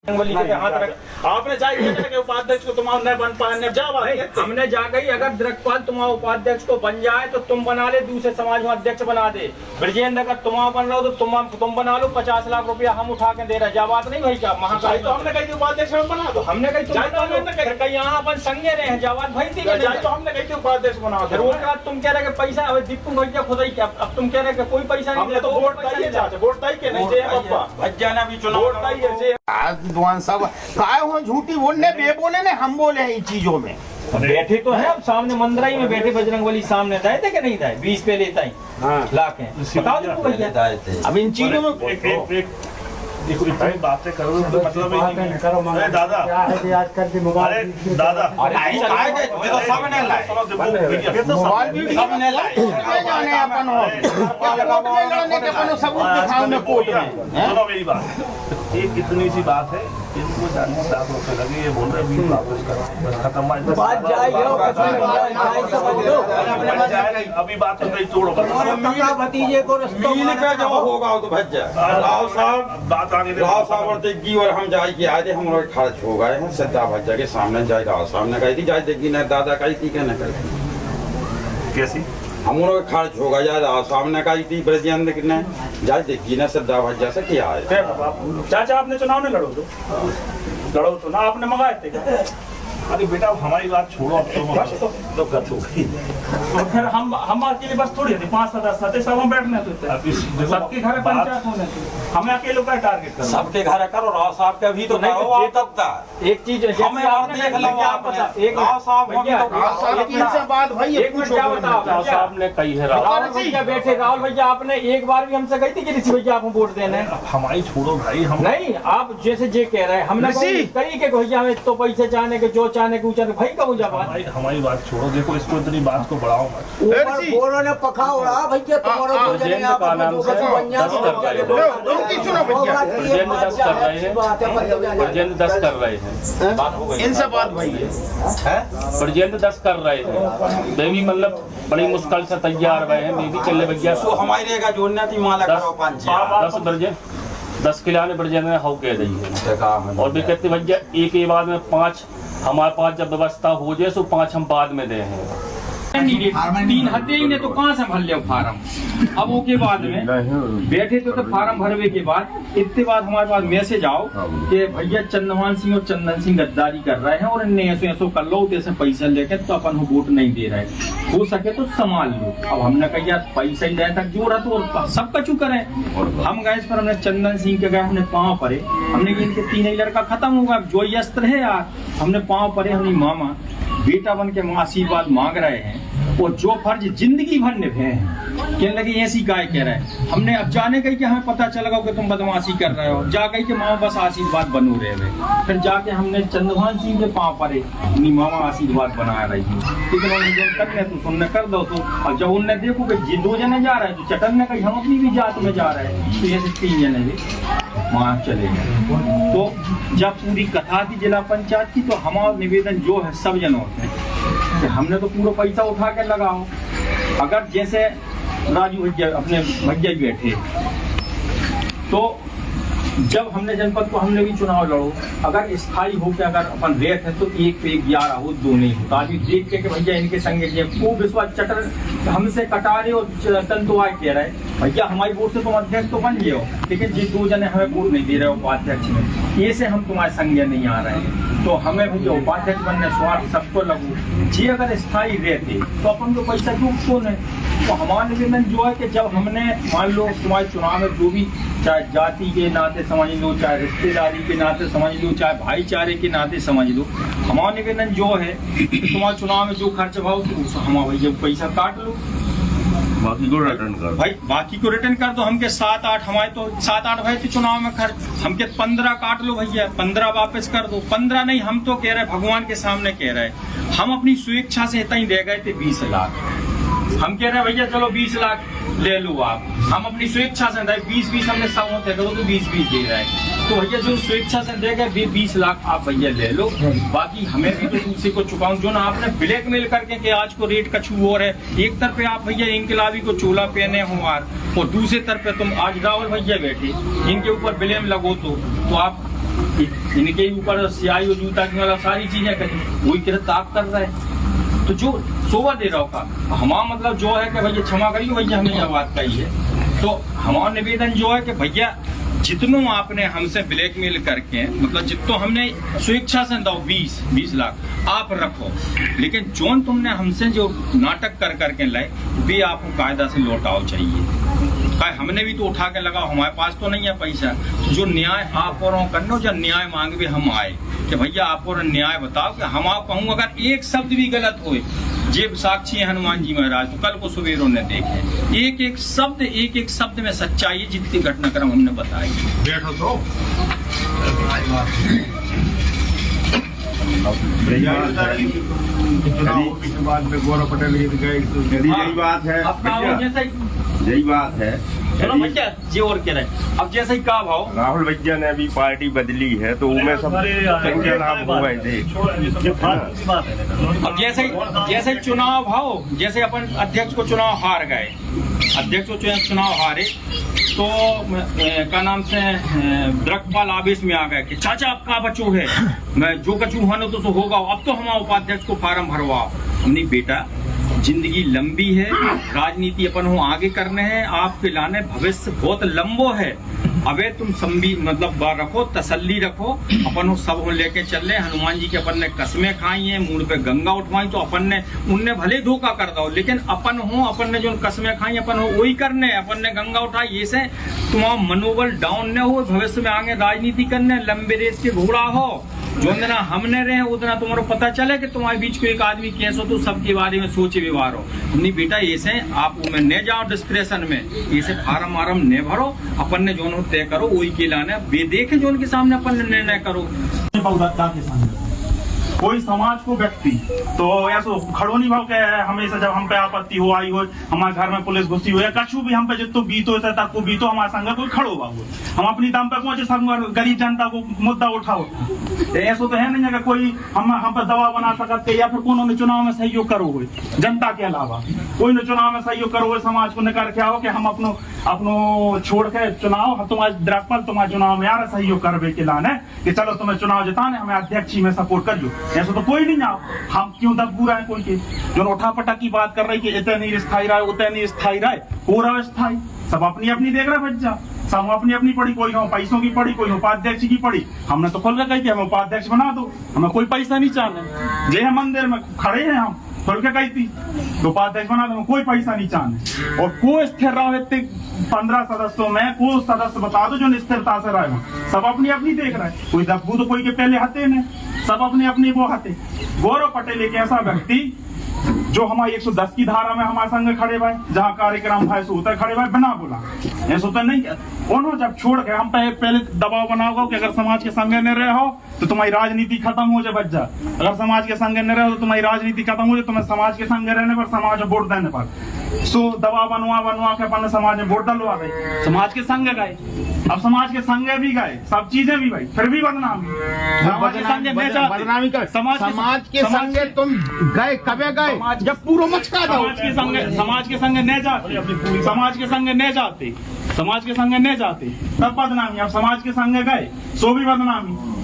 आपने जाए उपाध्यक्ष को तुम नहीं बन पाए हमने जा गई। अगर द्रकपाल तुम्हारा उपाध्यक्ष को बन जाए तो तुम बना ले, दूसरे समाज में अध्यक्ष बना दे। ब्रजेंद्र अगर तुम्हारा बन रहा हो तो तुम बना लो। 50 लाख रुपया हम उठा के दे रहे। जा बात नहीं भाई क्या महाकाल तो हमने कही उपाध्यक्ष बना दो। हमने कही यहाँ अपन संगे रहे हैं। जावाद भाई थी तो हमने कही उपाध्यक्ष बना दो। रोज रात तुम कह रहे पैसा दीपू भैया खुद ही क्या। अब तुम कह रहे कोई पैसा नहीं। तो वोट के नहीं चुनाव विद्वान साहब काय हो झूठी बोलने बे बोले ने हम बोले हैं इन चीजों में। बैठे तो है अब सामने मंदराई में बैठे बजरंगबली सामने दाए थे कि नहीं दाए 20 पे लेता ही लाख है बताओ दीपू भैया। अब इन चीजों में देखो इतनी बातें करो तो मतलब अरे दादा आज कल की मोबाइल अरे दादा तो सब ने लाए मोबाइल भी सब ने लाए जाने अपन हो लड़ने के अपन सबूत दिखाओ ने कोर्ट में। सुनो मेरी बात, एक इतनी सी बात है इनको 40 लाख रुपए लगे। ये बोल रहे बिल वापस करो बस खत्म बात जाए। अभी बात तो नहीं छोड़ो भतीजे को मिल पे जब होगा तो भज जाए। राव साहब बात आगे राव साहब की और हम जाए की आए थे हम लोग खर्च हो गए हैं सदा भज्जा के सामने जाए। राव साहब ने कही थी जाए देगी न दादा कही थी क्या न कही कैसी हम लोग खर्च होगा यार। राव साहब ने कही थी ब्रजेंद्र ने जाए देगी न सदा भज्जा से क्या है। चाचा आपने चुनाव में लड़ो तो ना आपने मंगाए थे क्या? अरे बेटा हमारी बात छोड़ो अब तो गत हो गई। तो फिर हम अकेले बस थोड़ी है 5 सदस्य थे सब हम बैठने तो सबके घर पंचायत होने हमें अकेले का टारगेट करो। सबके घर करो राव साहब के भी तो नहीं तब तक एक चीज हमें और देख लो आपने एक राव साहब से बात भाई एक मिनट क्या बताओ राव साहब ने कही है राहुल भैया बैठे। राहुल भैया आपने एक बार भी हमसे कही थी कि ऋषि भैया आपको वोट देना है। हमारी छोड़ो भाई हम नहीं आप जैसे जे कह रहे हैं हमने कही के भैया हमें तो पैसे चाहने के जो चाहने के ऊंचा भाई कहूँ जा बात हमारी बात छोड़ो। देखो इसको इतनी बात को बढ़ाओ मत। ऊपर ने पखा उड़ा भैया तुम्हारा ब्रजेंद्र 10 कर रहे हैं इनसे बात भाई है ब्रजेंद्र 10 कर रहे हैं। बेबी मतलब बड़ी मुश्किल से तैयार हुए हैं। बेबी चले भैया सो हमारी रेगा जोड़ना थी माला करो 10 ब्रजेंद्र 10 खिलाने ब्रजेंद्र ने हाउ कह दी है। और भी कहते भैया एक ही बाद में 5 हमारे पास जब व्यवस्था हो जाए तो 5 हम बाद में दे हैं। 3 हत्या ही ने तो कहाँ से भर लिया फार्म। अब वो के बाद में बैठे तो फार्म भरवे के बाद इतने बाद हमारे पास मैसेज आओ कि भैया चंद्रभान सिंह और चंदन सिंह गद्दारी कर रहे हैं और इन्हें ऐसो कर लो जैसे पैसा लेके तो अपन वोट नहीं दे रहे हो सके तो संभाल लो। अब हमने कहा यार पैसा ही रहे तक जोड़ा तो सब कचू करें। हम गए पर हमने चंदन सिंह के गए हमने पाँव परे हमने इनके 3 लड़का खत्म होगा जो अस्त्र है यार। हमने पाँव परे हमारी मामा बेटा बन के आशीर्वाद मांग रहे हैं और जो फर्ज जिंदगी भर निभे हैं कहने लगे ऐसी गाय कह रहे हैं। हमने अब जाने गई कि हमें पता चलेगा कि तुम बदमाशी कर रहे हो। जा गई कि मामा बस आशीर्वाद बनू रहे हुए। फिर जाके हमने चंद्रभान सिंह के पाँव परे अपनी मामा आशीर्वाद बना रही थी। लेकिन उन्होंने जो करने तो सुनने कर दो तो अब जब उनने देखो कि 2 जने जा रहे हैं तो चटन ने कही हम अपनी भी जात में जा रहे हैं तो ऐसे 3 जने भी वहाँ चले गए। तो जब पूरी कथा थी जिला पंचायत की तो हमारा निवेदन जो है सब जनों से कि हमने तो पूरा पैसा उठा के लगाओ। अगर जैसे राजू भैया अपने भैया बैठे तो जब हमने जनपद को हमने भी चुनाव लड़ो अगर स्थायी हो के अगर अपन रेट है तो 1 पे 11 हो 2 नहीं होता। अभी देख के भैया इनके संगे वो विश्वास चटर हमसे कटा रहे और तंतुआ कह रहे भैया हमारी वोट से तुम अध्यक्ष तो बन गए हो लेकिन जी 2 जने हमें वोट नहीं दे रहे हो उपाध्यक्ष में ये से हम तुम्हारे संगे नहीं आ रहे हैं। तो हमें भैया उपाध्यक्ष बनने स्वार्थ सबको लगू जी अगर स्थायी रहते तो अपन को पैसा क्यों कौन है। तो हमारा निवेदन जो है कि जब हमने मान लो तुम्हारे चुनाव में जो भी चाहे जाति के नाते समझ लो चाहे रिश्तेदारी के नाते समझ लो चाहे भाईचारे के नाते समझ लो हमारा निवेदन जो है तुम्हारे चुनाव में जो खर्च भाव हमारा भैया पैसा काट लो बाकी को रिटर्न कर भाई बाकी को रिटर्न कर दो। हमके 7-8 हमारे तो 7-8 भाई तो चुनाव में खर्च हमके 15 काट लो भैया 15 वापस कर दो। 15 नहीं हम तो कह रहे भगवान के सामने कह रहे हम अपनी स्वेच्छा से इतना ही दे गए थे 20 लाख। हम कह रहे हैं भैया चलो 20 लाख ले लो आप। हम अपनी स्वेच्छा से 20-20 हमने 100 होते करो तो 20-20 दे रहे हैं तो भैया जो स्वेच्छा से दे गए 20 लाख आप भैया ले लो। बाकी हमें भी तो दूसरे को चुकाऊं जो ना आपने ब्लैकमेल करके कि आज को रेट कछू और है। एक तरफ आप भैया इनकलाबी को चोला पहने हो और दूसरे तरफ तुम आज राहुल भैया बैठे इनके ऊपर ब्लेम लगो तो आप इनके ऊपर सियाई और जूता की वाला सारी चीजें करी, वही गिरफ्तार कर रहे हैं। तो जो शोभा दे रहा का हमारा मतलब जो है कि भैया क्षमा करिए भैया, हमने यह बात कही है। तो हमारा निवेदन जो है कि भैया जितनों आपने हमसे ब्लैकमेल करके, मतलब जितनों हमने स्वेच्छा से दो 20 लाख आप रखो, लेकिन जोन तुमने हमसे जो नाटक कर करके लाए वे आपको कायदा से लौटाओ चाहिए। हमने भी तो उठा के लगाओ, हमारे पास तो नहीं है पैसा। तो जो न्याय आप और करनो, जब न्याय मांगे हम आए कि भैया आप और न्याय बताओ कि हम आप कहूँ अगर एक शब्द भी गलत होए, जेब साक्षी है हनुमान जी महाराज, तो कल को सुबेरों ने देखे एक एक शब्द में सच्चाई है, जितनी घटनाक्रम हमने बताई। बैठो तो गौरव पटेल यही बात है, यही बात है। चलो भैया जी और कह रहे हैं, अब जैसे ही कहा भाव राहुल भैया ने भी पार्टी बदली है तो उनमें सब संख्या लाभ हो गए थे। अब जैसे चुनाव भाव, जैसे अपन अध्यक्ष को चुनाव हार गए, अध्यक्ष को चुनाव हारे तो क्या नाम से द्रकपाल आवेश में आ गए कि चाचा आपका बच्चों है, मैं जो कचू हूँ तो होगा, अब तो हमारा उपाध्यक्ष को फार्म भरवाओ। हमने बेटा जिंदगी लंबी है, राजनीति अपन हो आगे करने हैं, आपके लाने भविष्य बहुत लंबो है। अबे तुम मतलब रखो, तसल्ली रखो, अपन सब हो लेके चल रहे। हनुमान जी के अपन ने कसमें खाई हैं, मुंह पे गंगा उठवाई, तो अपन ने उनने भले धोखा कर दो, लेकिन अपन ने जो कसमें खाई अपन हो वही करने, अपन ने गंगा उठाई। ऐसे तुम्हारा मनोबल डाउन न हो, भविष्य में आगे राजनीति करने, लंबे रेस के घोड़ा हो। जो दिन हमने रहे उतना तुम्हारा पता चले कि तुम्हारे बीच को एक आदमी कैसे हो, तो सबके बारे में सोचे व्यवहार हो। नहीं बेटा ऐसे आप में न जाओ डिस्प्रेशन में, ऐसे फार्म वारम न भरो, अपन ने जो तय करो वही के लाने, वे देखे जो उनके सामने अपन ने निर्णय करो। कोई समाज को व्यक्ति तो ऐसा खड़ो नहीं भाव के हमेशा जब हम पे आपत्ति हो आई हो, हमारे घर में पुलिस घुसी हो या कछु भी हम पे जितो बीतो तक को बीतो, हमारे संग कोई खड़ो भाव हम अपनी दम पे पहुंचे, सब गरीब जनता को मुद्दा उठाओ। ऐसा तो है नहीं है कि कोई हम पे दबाव बना सकते या फिर उन्होंने चुनाव में सहयोग करो हो, जनता के अलावा कोई ने चुनाव में सहयोग करो हो, समाज को निकाल के आओ कि हम अपनो छोड़ के चुनाव तुम्हारे द्रकपाल तुम्हारे चुनाव में यार सहयोग करवे के लाने कि चलो तुम्हें चुनाव जिताने, हमें अध्यक्ष में सपोर्ट कर जो। ऐसा तो कोई नहीं आओ, हम क्यों दबू रहे हैं कोई के जो उठा पटा की बात कर रही कि इतने नहीं स्थायी रहा, उतने नहीं स्थायी रहा, पूरा स्थायी सब अपनी अपनी देख रहे बच्चा, सब अपनी अपनी पड़ी, कोई हो पैसों की पड़ी, कोई उपाध्यक्ष की पड़ी। हमने तो खोल के कही कि हमें उपाध्यक्ष बना दो, हमें कोई पैसा नहीं चाहने, जे मंदिर में खड़े हैं हम खोल के कही थी तो उपाध्यक्ष बना दो, कोई पैसा नहीं चाहने। और को स्थिर रहो 15 सदस्यों में को सदस्य बता दो जो स्थिरता से रहे, सब अपनी अपनी देख रहे हैं, कोई दब्बू तो कोई के पहले हते ने, सब अपनी अपनी वो हते। गौरव पटेल एक ऐसा व्यक्ति जो हमारे 110 की धारा में हमारे संग खड़े भाई, जहाँ कार्यक्रम भाई से उतर खड़े भाई बिना बोला, ऐसा तो नहीं। उन्होंने जब छोड़ के हम पहले दबाव बनाओ कि अगर समाज के संग न रहे हो तो तुम्हारी राजनीति खत्म हो जाए बच्चा, अगर समाज के संग न रहे हो तो तुम्हारी राजनीति खत्म हो जाए, तुम्हें समाज के संग रहने पर, समाज में वोट देने पर सो दबाव बनवा के अपन समाज में वोट डलवा गए, समाज के संग गए। अब समाज के संग भी गए, सब चीजें भी भाई, फिर भी बदनामी, समाज के संग तुम गए कबे गए जब पूरा मचका दो, समाज के संग न जाते, समाज के संग न जाते, समाज के संग न जाते तब बदनामी। अब समाज के संग गए सो भी बदनामी।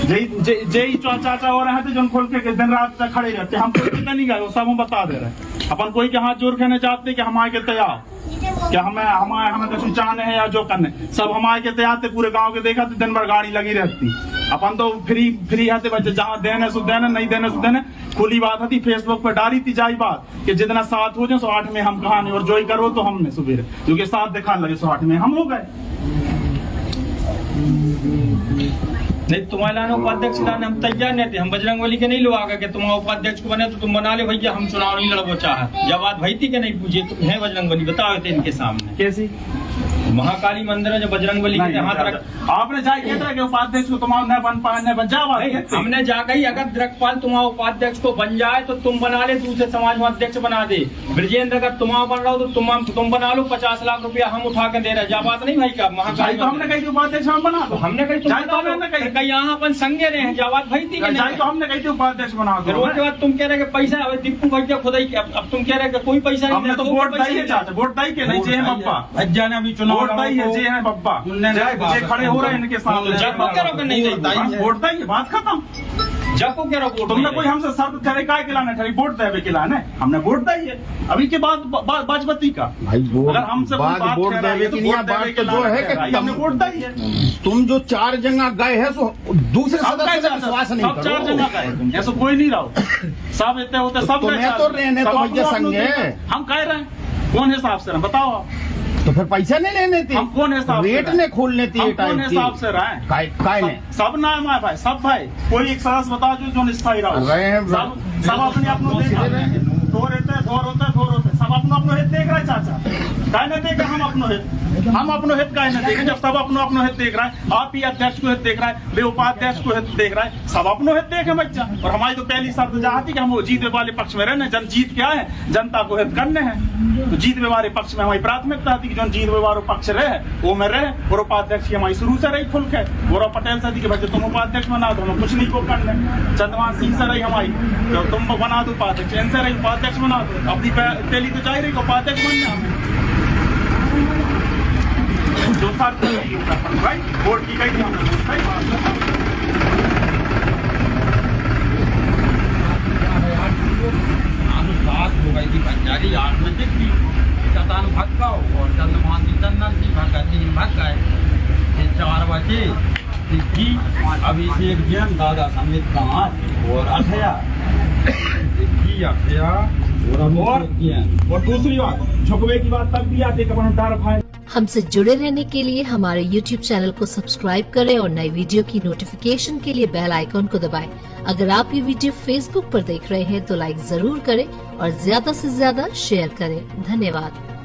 जय चाचा हो रहे थे जो खोल के दिन रात तक खड़े रहते, हम कोई कितना नहीं गए, वो सब हम बता दे रहे। अपन कोई के हाथ जोड़ के नहीं चाहते कि हमारे के तैयार, क्या हमें कुछ चाहने हैं या जो करने, सब हमारे के तैयार थे। पूरे गांव के देखा तो दिन भर गाड़ी लगी रहती, अपन तो फ्री आते बच्चे, जहाँ देने सो देने, नहीं देने सो देने। खुली बात थी, फेसबुक पे डाली थी जाई बात कि जितना 7 हो जाए 8 में हम कहा नहीं, और जो ही करो तो हमने सुबह जो कि 7 दिखा लगे 8 में हम हो गए। नहीं तुम्हारे लाने उपाध्यक्ष लाने हम तैयार नहीं थे, हम बजरंगबली के नहीं लोग आ गए कि तुम्हारा उपाध्यक्ष को बने तो तुम बना ले भैया, हम चुनाव नहीं लड़बो चाहे। जब बात भई थी कि नहीं पूछे तो है बजरंगबली बताओ थे इनके सामने कैसी महाकाली मंदिर है जो बजरंगबली के हाथ रख, आपने जाए किया था कि उपाध्यक्ष को तुम्हारा न बन पाए, न बन जा, हमने जाकर ही अगर द्रकपाल तुम्हारा उपाध्यक्ष को बन जाए तो तुम बना ले, दूसरे समाज में अध्यक्ष बना दे। ब्रजेंद्र अगर तुम्हारा बन रहा हो तो तुम बना लो, 50 लाख रुपया हम उठा के दे रहे, जा बात नहीं भाई का महाकाली। तो हमने कही उपाध्यक्ष हम बना दो, हमने कही यहाँ अपन संगे रहे, जा बात भाई थी तो हमने कही उपाध्यक्ष बना दो। उसके बाद तुम कह रहे पैसा, अब दीपू भैया खुद ही, अब तुम कह रहे कोई पैसा नहीं, हमने तो वोट दाई चाहते, वोट दाई के नहीं चाहिए अब्बा, अज्जा ने अभी चुनाव वोट दाई है जे है बब्बा जे खड़े हो रहे हैं इनके सामने जब को कह रहा हूँ नहीं दाई वोट दाई है, बात खत्म। जब को कह रहा हूँ तुमने कोई हमसे शर्त ठहरे काय के लाने ठहरी वोट देवे के लाने, हमने वोट दाई है। अभी के बाद बाजपती का भाई अगर हमसे कोई बात वोट ठहराई देवे तो की नहीं, वोट बात देवे तो के जो लाने है कि ठहराई, हमने वोट दाई है। तुम जो 4 जगह गए हैं सो दूसरे सदस्य का विश्वास नहीं सब 4 जगह करो। गए, ऐसा कोई नहीं रहो, सब इतने होते सब तुम्हें गए, तो रहने सब तो अपनो भैया अपनो संगे। देते। हम कह रहे हैं कौन हिसाब से रहे बताओ आप, तो फिर पैसा नहीं लेने थे, हम कौन हिसाब से रेट रहे? ने खोलने थी हम कौन हिसाब से रहे? काय ने सब ना है हमारे भाई, सब भाई कोई एक सदस्य बता जो स्थायी रहो, रहे हैं सब अपने अपनो देख रहे हैं, थोर होते सब अपनो हित देख रहे हैं। चाचा काय नहीं देखे हम अपनो हित, हम अपनो हित काय नहीं देखे, जब सब अपनो हित देख रहा है, आप ही अध्यक्ष को हित देख रहा है, वे उपाध्यक्ष को हित देख रहा है, सब अपनो हित देखे बच्चा। और हमारी तो पहली शर्त चाहती कि हम वो जीतने वाले पक्ष में रहने, जन जीत क्या है जनता को हित करने हैं, तो जीतने वाले पक्ष में हमारी प्राथमिकता थी कि जो जीतने वाले पक्ष रहे वो में रहे। और उपाध्यक्ष की हमारी शुरू से रही खुल के, गौरव पटेल से थी कि भाई तुम उपाध्यक्ष बना दो, हमें कुछ नहीं को करने। चंद्रमान सिंह से रही हमारी, तो तुम बना दो उपाध्यक्ष, इनसे रही उपाध्यक्ष बना दो, अपनी पहली तो चाहिए रही उपाध्यक्ष बनना हमें जो साथ भाई वोट की गई थी हमने बात हो गई थी बंजारी आठ में दिखी कतान भाग गओ और चंद्रमान जी चंदन जी भाग गए, भाग गए। ये 4 बजे दिखी, अभी से एक जन दादा समेत कहाँ और अठया दिखी अठया और दूसरी बात झुकवे की बात तब भी आती है कब डर भाई। हमसे जुड़े रहने के लिए हमारे YouTube चैनल को सब्सक्राइब करें और नई वीडियो की नोटिफिकेशन के लिए बेल आइकॉन को दबाएं। अगर आप ये वीडियो Facebook पर देख रहे हैं तो लाइक जरूर करें और ज्यादा से ज्यादा शेयर करें। धन्यवाद।